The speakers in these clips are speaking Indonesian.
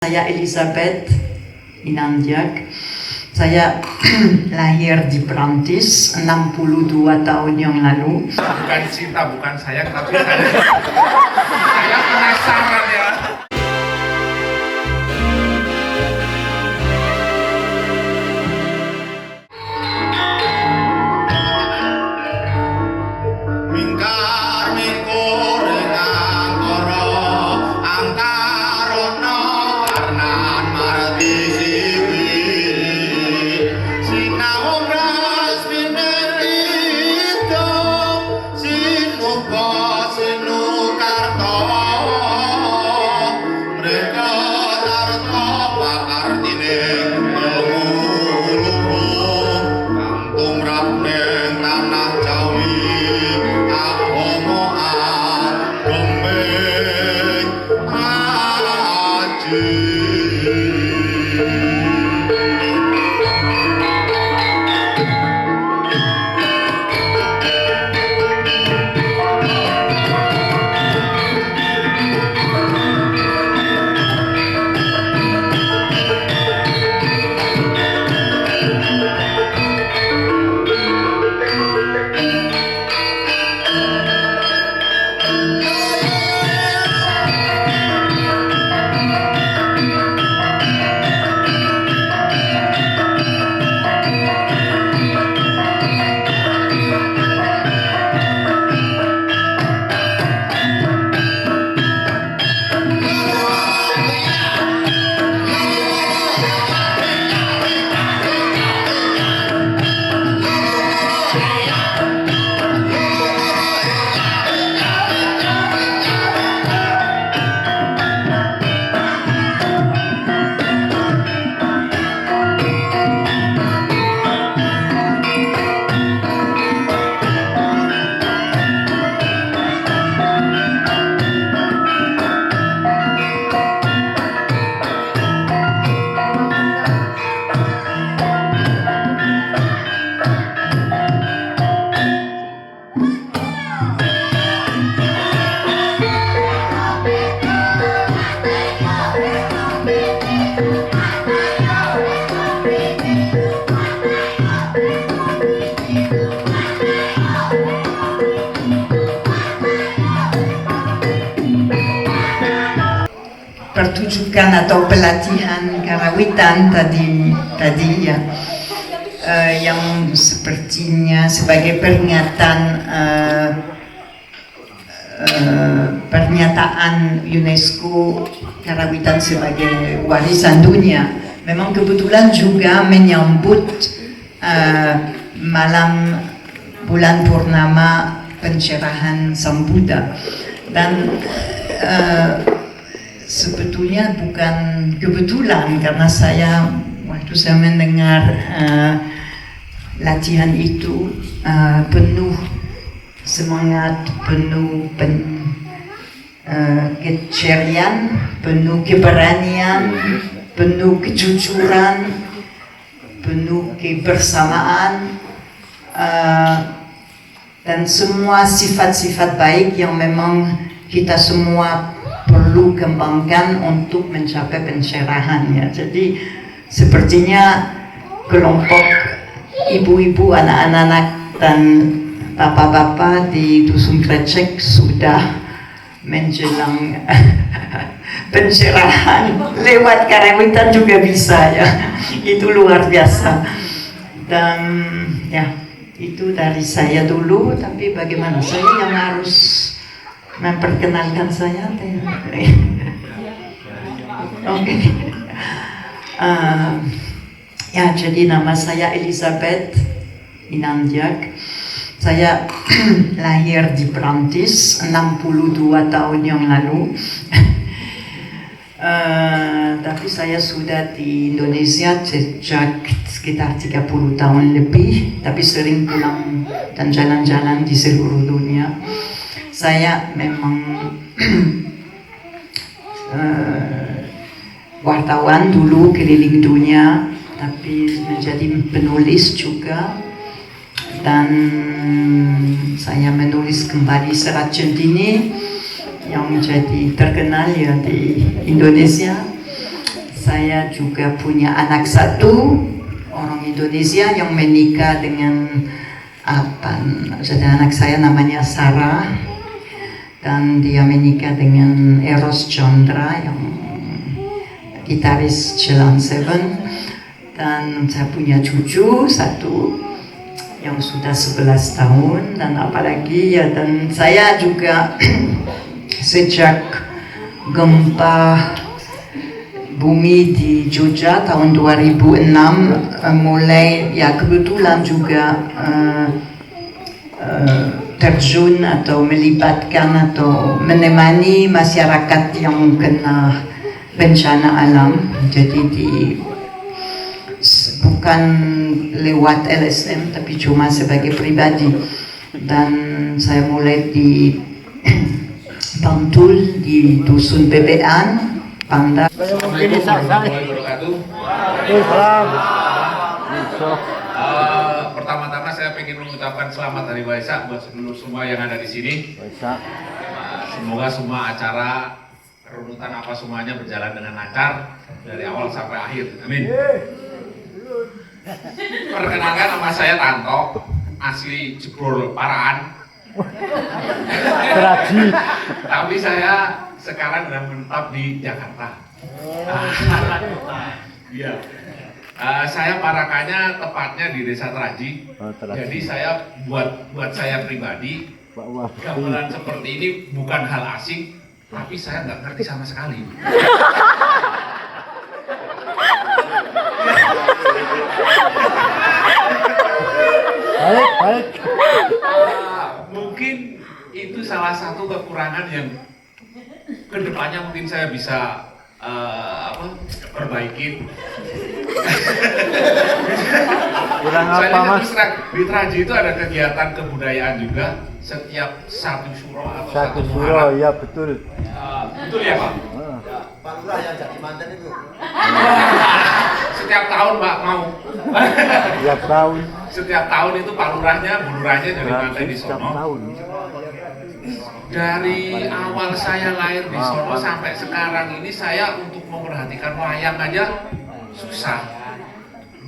Saya Elizabeth Inandiak. Saya lahir di Perancis 62 tahun yang lalu. Bukan cinta, bukan sayang, tapi saya penasaran ya. Mingkar mingkur dengan koro angkarono karnan marti siwi sinau ras pinelito sinuko sinukarto mereka tarto pakartine ilmu luhur kantung rapneng tanah Jawi agomo agomeng aji. Pertunjukan atau pelatihan karawitan tadi ya, yang sepertinya sebagai pernyataan UNESCO karawitan sebagai warisan dunia. Memang kebetulan juga menyambut malam bulan purnama pencerahan Sang Buddha, dan sebetulnya bukan kebetulan karena waktu saya mendengar latihan itu penuh semangat, penuh keceriaan, penuh keberanian, penuh kejujuran, penuh kebersamaan, dan semua sifat-sifat baik yang memang kita semua perlu kembangkan untuk mencapai pencerahan ya. Jadi sepertinya kelompok ibu-ibu, anak-anak dan bapak-bapak di Dusun Krecek sudah menjelang pencerahan lewat karawitan juga bisa ya. Itu luar biasa. Dan ya, itu dari saya dulu, tapi bagaimana saya yang harus memperkenalkan saya? Oke. Ya, jadi nama saya Elizabeth Inandiak. Saya lahir di Perancis 62 tahun yang lalu. Tapi saya sudah di Indonesia sejak sekitar 30 tahun lebih, tapi sering pulang dan jalan-jalan di seluruh dunia. Saya memang wartawan dulu keliling dunia, tapi menjadi penulis juga, dan saya menulis kembali Serat Centini yang menjadi terkenal ya di Indonesia. saya juga punya anak satu, orang Indonesia yang menikah dengan anak saya namanya Sarah, dan dia menikah dengan Eros Chandra yang gitaris Ceylon Seven, dan saya punya cucu satu yang sudah 11 tahun, dan apalagi ya, dan saya juga sejak gempa bumi di Jogja tahun 2006 mulai ya kebetulan juga terjun atau melibatkan atau menemani masyarakat yang kena bencana alam, jadi bukan lewat LSM tapi cuma sebagai pribadi, dan saya mulai di Bantul di Dusun Bebean, Panda. Pertama-tama saya ingin mengucapkan selamat Hari Waisak buat seluruh semua yang ada di sini. Semoga semua acara kerunutan apa semuanya berjalan dengan lancar dari awal sampai akhir. Amin. Perkenalkan, nama saya Tanto, asli Jebol Paraan. Tapi saya sekarang sedang menetap di Jakarta. Iya. Saya Parakannya tepatnya di Desa Teraji. Jadi saya buat saya pribadi, gamelan seperti ini bukan hal asing, tapi saya nggak ngerti sama sekali. Baik. Mungkin itu salah satu kekurangan yang kedepannya mungkin saya bisa perbaikin. Kurang apa, Soalnya Mas? terus terang, di Teraji itu ada kegiatan kebudayaan juga setiap satu suro atau Satu Muharram. suro, ya betul. Betul ya Pak? Pak Lurah yang jadi mantan itu. Setiap tahun Pak mau. Tiap tahun. Setiap tahun itu Pak Lurahnya, Bu Lurahnya jadi mantan di Setiap sono. tahun. Dari awal saya lahir di Solo sampai sekarang ini saya untuk memperhatikan wayang aja susah.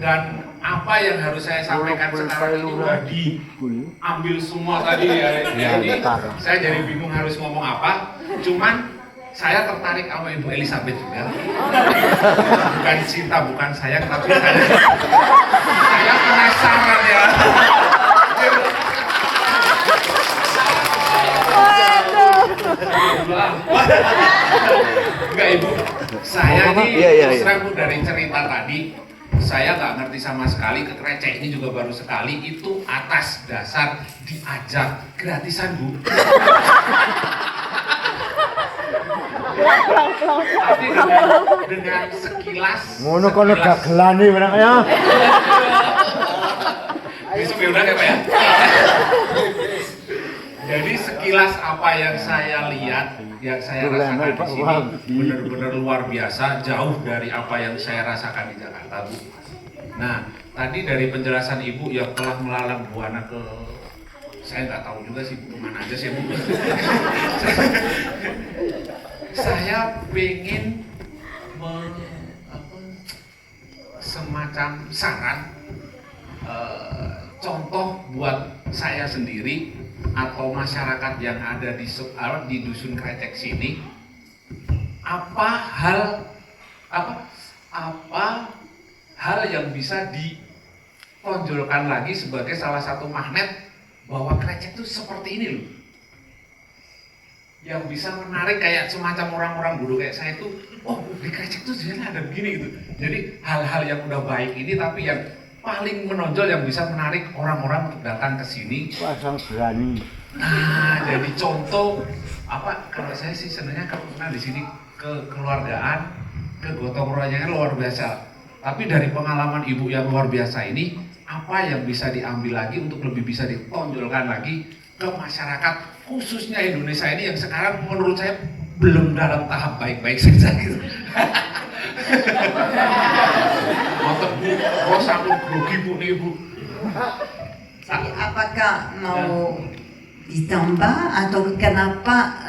Dan apa yang harus saya sampaikan sekarang ini udah diambil semua tadi ya. Jadi saya jadi bingung harus ngomong apa. Cuman saya tertarik sama Ibu Elizabeth juga. Bukan cinta, bukan sayang, tapi saya penasaran ya. Enggak Ibu, saya ini terus terang Bu, dari cerita tadi saya nggak ngerti sama sekali, kekrecek ini juga baru sekali, itu atas dasar diajak gratisan Bu. Tapi dengan sekilas Ngono kono dagelane menang ya. besok ya udah ya Pak ya. Jadi sekilas apa yang saya lihat, yang saya rasakan di sini benar-benar luar biasa, jauh dari apa yang saya rasakan di Jakarta Bu. Nah, tadi dari penjelasan Ibu yang telah melalang buana ke, saya nggak tahu juga sih kemana aja sih Bu. Saya pengen semacam saran, contoh buat saya sendiri atau masyarakat yang ada di dusun Krecek sini, apa hal yang bisa ditonjolkan lagi sebagai salah satu magnet bahwa Krecek itu seperti ini loh, yang bisa menarik kayak semacam orang-orang bodoh kayak saya itu, oh di Krecek tuh sebenarnya ada begini gitu. Jadi hal-hal yang udah baik ini tapi yang paling menonjol yang bisa menarik orang-orang untuk datang ke sini. Pasang berani. Nah, jadi contoh apa? Kalau saya sih sebenarnya kalau pernah di sini kekeluargaan, kegotong royongnya luar biasa. Tapi dari pengalaman Ibu yang luar biasa ini, apa yang bisa diambil lagi untuk lebih bisa ditonjolkan lagi ke masyarakat, khususnya Indonesia ini yang sekarang menurut saya belum dalam tahap baik-baik saja gitu. Mantap Bu, bos aku grogi Bu nih Bu. Jadi apakah mau ditambah atau kenapa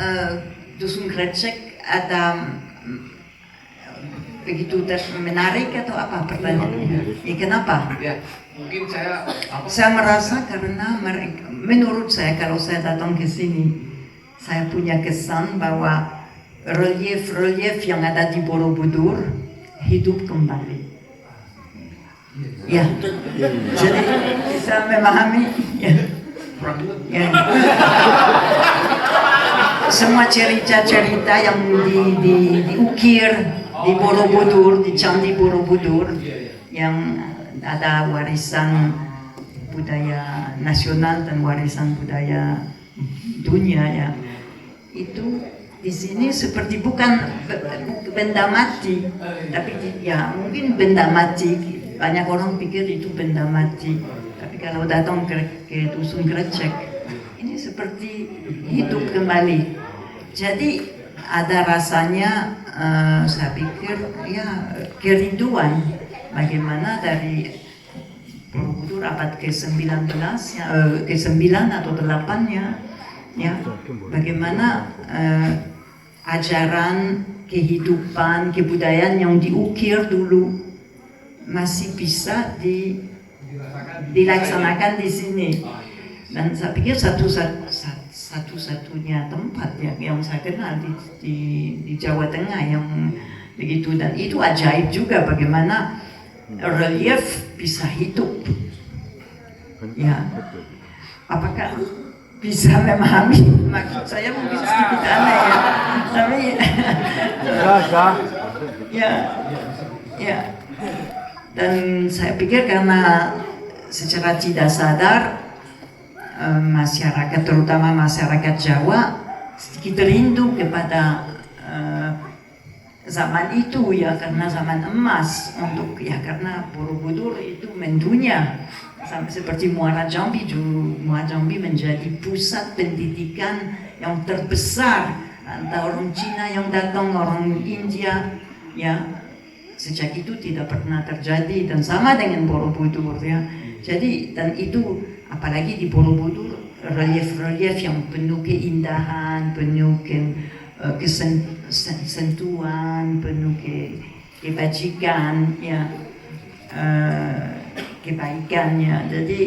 Dusun Krecek ada begitu menarik atau apa pertanyaannya? Ya kenapa? Ya, mungkin saya Saya merasa karena mereka, menurut saya kalau saya datang ke sini, saya punya kesan bahwa relief-relief yang ada di Borobudur hidup kembali. Ya, jadi bisa memahami. Ya. Ya. Semua cerita-cerita yang diukir di Borobudur, di Candi Borobudur, yang ada warisan budaya nasional dan warisan budaya dunia ya, itu di sini seperti bukan benda mati, tapi ya mungkin benda mati. Banyak orang pikir itu benda mati, tapi kalau datang ke dusun Grecek, ini seperti hidup kembali. Jadi ada rasanya, saya pikir ya kerinduan bagaimana dari Borobudur abad ke-19 ya, ke-9 atau 8 ya, bagaimana ajaran kehidupan kebudayaan yang diukir dulu masih bisa dilaksanakan di sini. Dan saya pikir satu-satunya tempat yang saya kenal di Jawa Tengah yang begitu, dan itu ajaib juga bagaimana relief bisa hidup. Ya, apakah bisa memahami maksud saya? Mungkin sedikit aneh ya, tapi ya. Dan saya pikir karena secara tidak sadar masyarakat, terutama masyarakat Jawa, sedikit rindu kepada zaman itu ya, karena zaman emas untuk ya, karena Borobudur itu mendunia seperti Muara Jambi. Muara Jambi menjadi pusat pendidikan yang terbesar, antara orang Cina yang datang, orang India ya. Sejak itu tidak pernah terjadi, dan sama dengan Borobudur ya. Jadi, dan itu apalagi di Borobudur relief-relief yang penuh keindahan, penuh kesentuhan, penuh kebajikan ya, kebaikannya. Jadi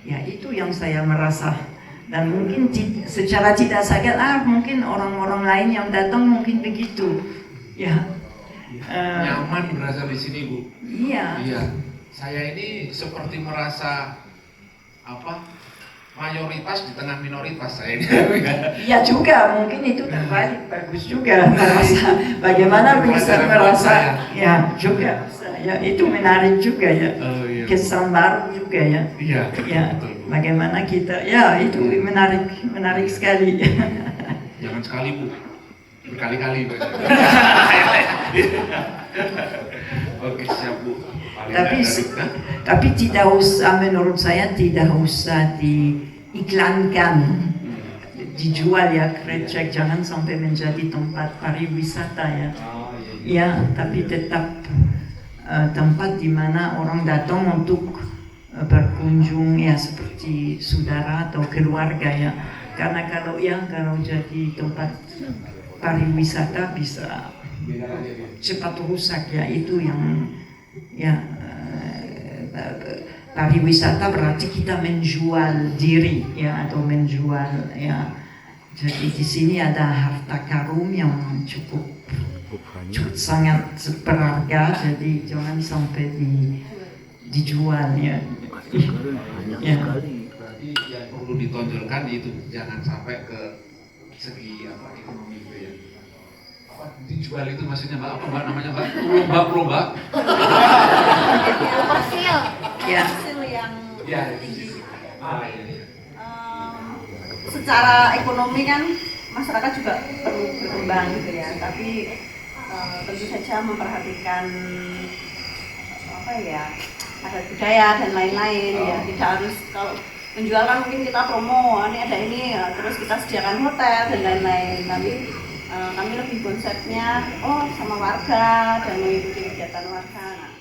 ya itu yang saya merasa, dan mungkin secara tidak sadar mungkin orang-orang lain yang datang mungkin begitu ya. Nyaman berasa di sini, Bu. Iya. Saya ini seperti merasa mayoritas di tengah minoritas saya ini. Iya juga, mungkin itu terbalik, bagus juga merasa. Bagaimana bisa merasa? Ya juga, ya itu menarik juga ya. Kesan baru juga ya. Iya. Ya, bagaimana kita? Ya itu menarik sekali. Jangan sekali, Bu. Berkali-kali. Oke, siap, Bu. Tapi tidak usah, menurut saya tidak usah diiklankan, dijual ya Grecek, jangan sampai menjadi tempat pariwisata ya. Ya, tapi tetap tempat di mana orang datang untuk berkunjung ya, seperti saudara atau keluarga ya. Karena kalau jadi tempat pariwisata bisa cepat rusak ya, itu yang ya, pariwisata berarti kita menjual diri ya, atau menjual ya. Jadi di sini ada harta karun yang cukup sangat berharga, jadi jangan sampai dijual ya. Ya. Berarti yang perlu ditonjolkan itu jangan sampai ke segi ekonomi gitu ya. Dijual itu maksudnya Mbak, apa Mbak namanya Mbak? Lomba. Hasil. Ya. Hasil yang tinggi. Secara ekonomi kan masyarakat juga perlu berkembang gitu ya, tapi tentu saja memperhatikan adat budaya dan lain-lain ya. Tidak harus, kalau menjual kan mungkin kita promo, ini ada ini ya, terus kita sediakan hotel dan lain-lain, tapi kami lebih konsepnya sama warga dan mengikuti kegiatan warga.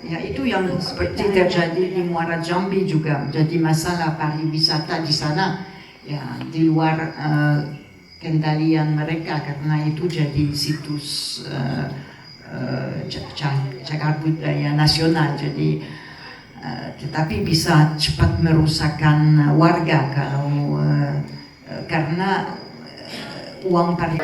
Ya itu yang seperti terjadi di Muara Jambi juga. Jadi masalah pariwisata di sana ya, di luar kendalian mereka karena itu jadi situs cagar budaya nasional. Jadi tetapi bisa cepat merusakkan warga kalau karena uang parkir.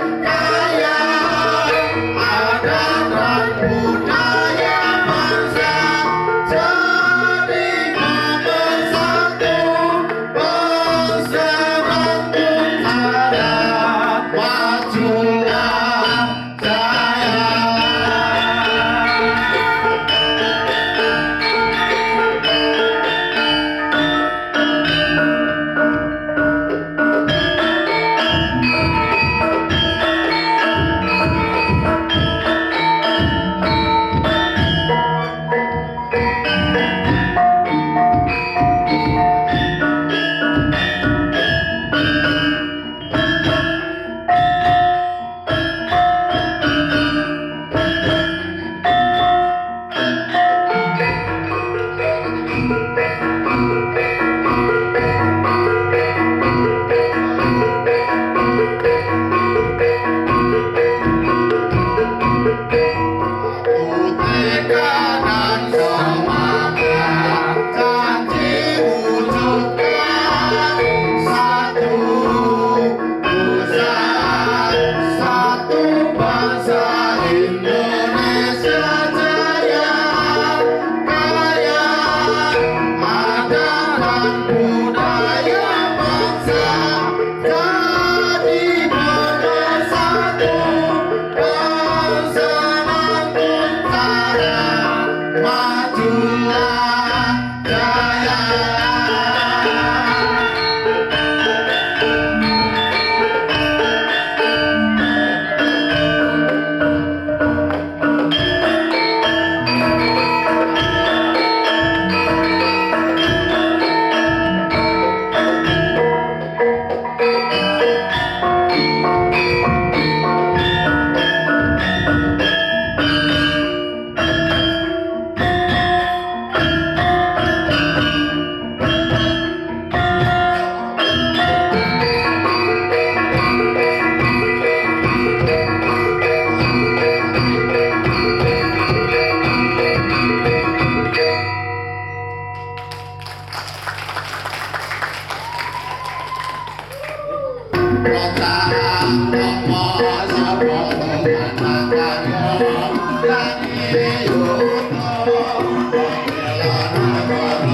Kota